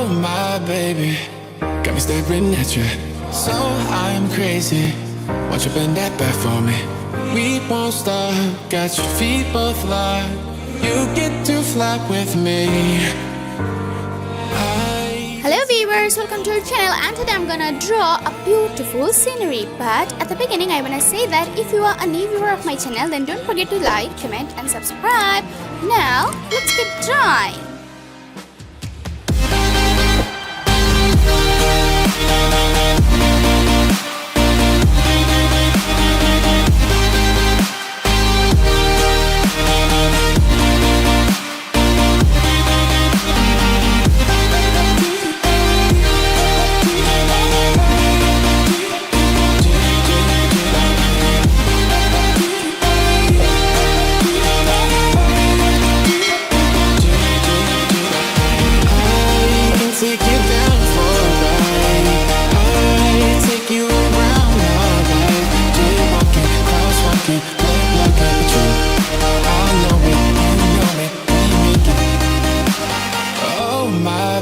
Oh my baby, got me staring at you. So I'm crazy. Watch you bend that back for me. We won't stop. Got your feet both locked. You get to fly with me. Hello viewers, welcome to our channel, and today I'm gonna draw a beautiful scenery. But at the beginning I wanna say that if you are a new viewer of my channel, then don't forget to like, comment and subscribe. Now let's get drawing.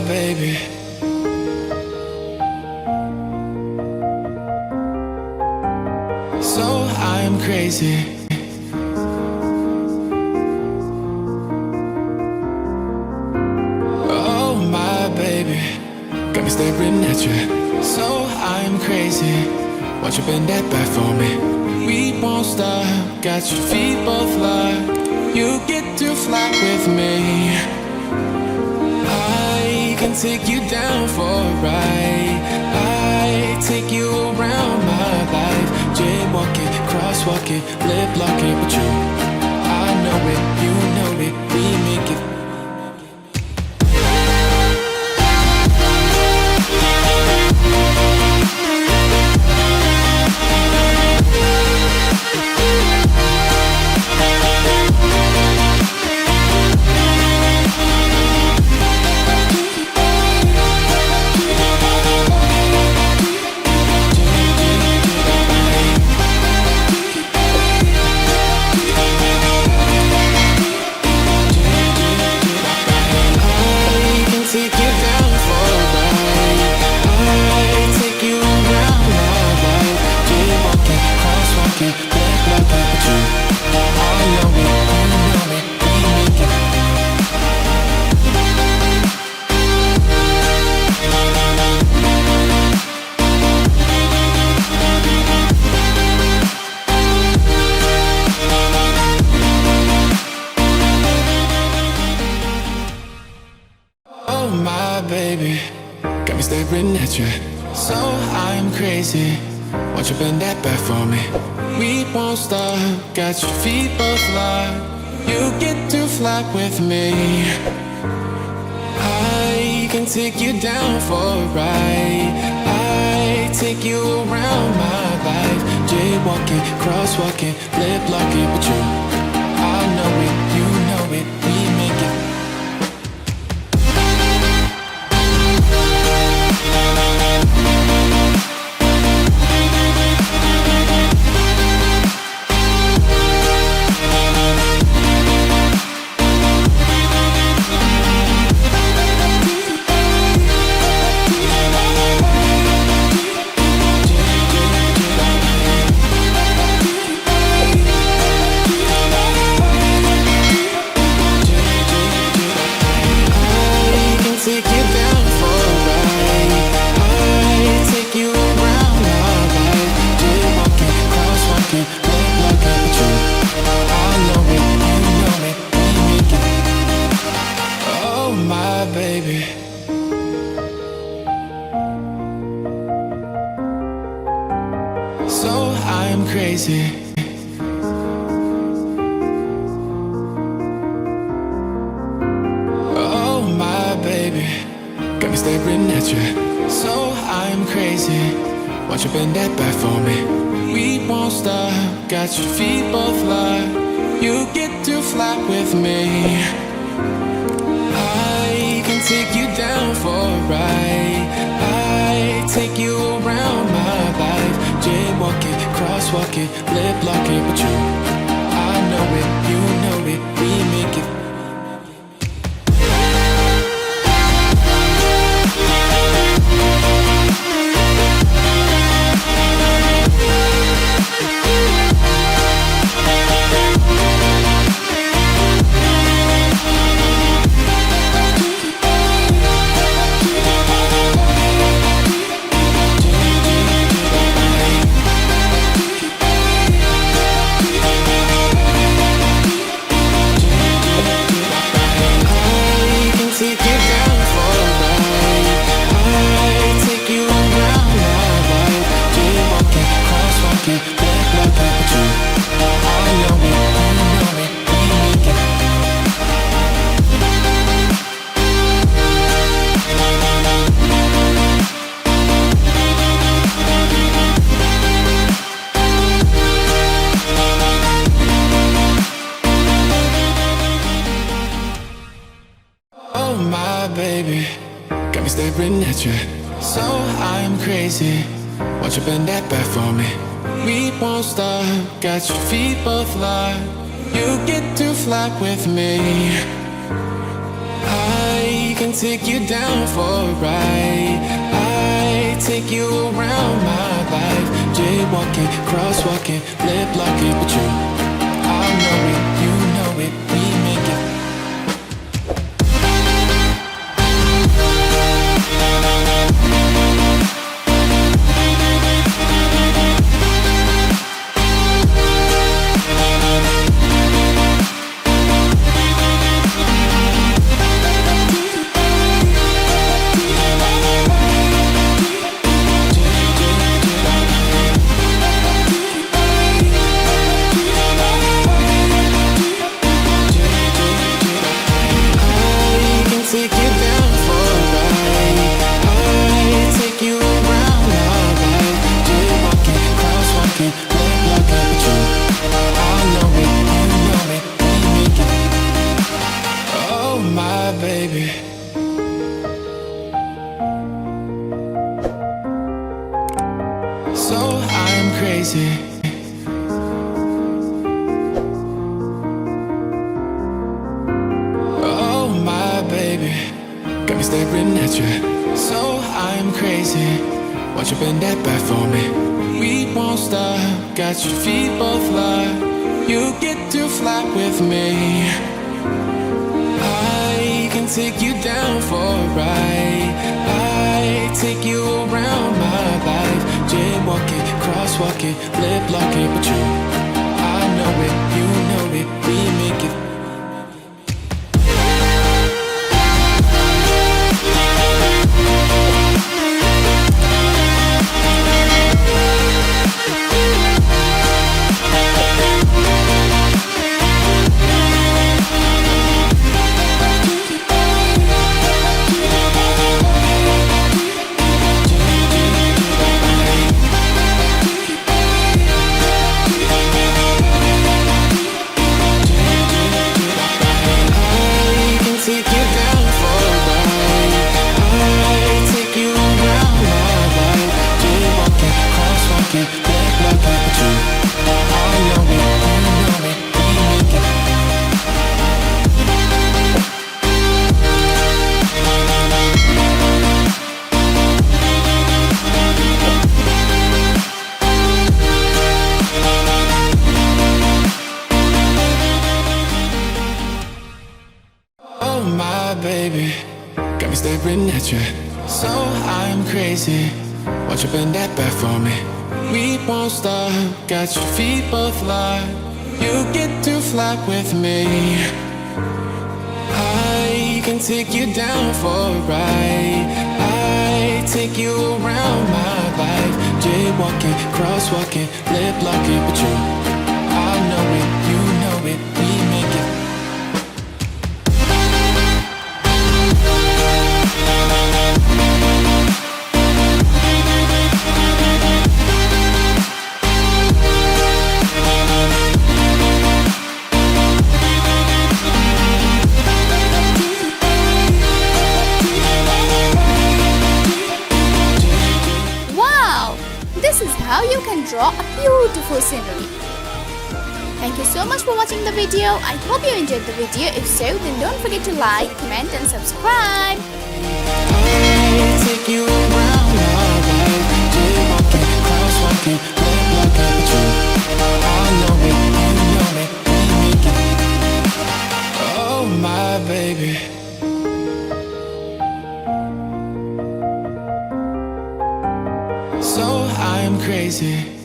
Baby, so I'm crazy. Oh my baby, got me staring at you. So I'm crazy. Watch you bend that back for me. We won't stop. Got your feet both locked. You get to fly with me. I can take you down for a ride. I take you around my life. Jaywalking, crosswalking, lip locking with you. I know it, you know it, we make it. Oh my baby, got me staring at you. So I'm crazy. Watch you bend that back for me. We won't stop. Got your feet both locked. You get to fly with me. I can take you down for a ride. I take you around my life. Jaywalking, crosswalking, lip locking with you. I know it, you know it, we make it. Baby, so I'm crazy. Oh my baby, got me staring at you. So I'm crazy. Watch you bend that back for me. We won't stop. Got your feet both locked. You get to fly with me. I can take you down for a ride. I take you around my life. Jaywalking, crosswalking, lip locking with you. I know it, you know it, we make it. me staring at you. So I'm crazy. Won't you bend that back for me? We won't stop. Got your feet both locked. You get to fly with me. I can take you down for a ride. I take you around my life. Jaywalking, crosswalking, lip locking with you. I know it, you know it, we make it. Baby, so I'm crazy. Oh my baby, got me staring at you. So I'm crazy. Won't you bend that back for me? We won't stop. Got your feet both locked. You get to fly with me. I can take you down for a ride. I take you around my life. Jaywalking, crosswalking, lip locking with you. I know it, you know it, we make it. Oh my baby, got me staring at you. So I'm crazy. Won't you bend that back for me? We won't stop. Got your feet both locked. You get to fly with me. I can take you down for a ride. I take you around my life. Jaywalking, crosswalking, lip locking with you. I know it, you know it, we make it. This is how you can draw a beautiful scenery. Thank you so much for watching the video. I hope you enjoyed the video. If so, then don't forget to like, comment and subscribe. Oh my baby, so I'm crazy.